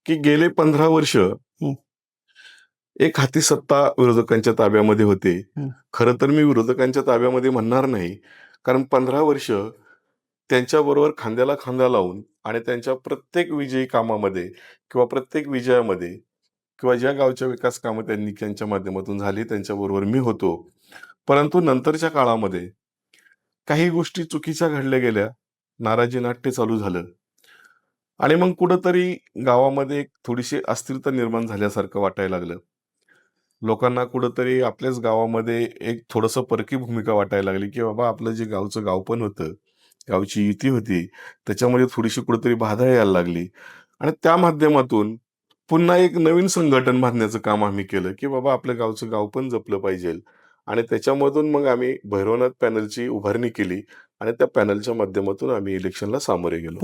की गेले 15 वर्ष हं, एक हाती सत्ता विरोधकांच्या ताब्यामध्ये होते. हं. खरं तर मी विरोधकांच्या ताब्यामध्ये म्हणणार नाही. कारण 15 वर्ष त्यांच्याबरोबर खांद्याला खांदा लावून आणि त्यांच्या प्रत्येक विजयी कामामध्ये किंवा प्रत्येक विजयामध्ये किंवा ज्या गावच्या विकास कामं त्यांनी त्यांच्या माध्यमातून झाली त्यांच्याबरोबर मी होतो. परंतु नंतरच्या काळामध्ये काही गोष्टी चुकीच्या घडल्या गेल्या. नाराजी नाट्य चालू झालं. आणि मग कुठेतरी गावामध्ये एक थोडीशी अस्थिरता निर्माण झाल्यासारखं वाटायला लागलं. लोकांना कुठेतरी आपल्याच गावामध्ये एक थोडंसं परकी भूमिका वाटायला लागली, की बाबा आपलं जे गावचं गावपण होतं, गावची युती होती, त्याच्यामध्ये थोडीशी कुठेतरी बाधा यायला लागली. आणि त्या माध्यमातून पुन्हा एक नवीन संघटन बांधण्याचं काम आम्ही केलं, की बाबा आपल्या गावचं गावपण जपलं पाहिजे. आणि त्याच्यामधून मग आम्ही भैरवनाथ पॅनलची उभारणी केली आणि त्या पॅनलच्या माध्यमातून आम्ही इलेक्शनला सामोरे गेलो.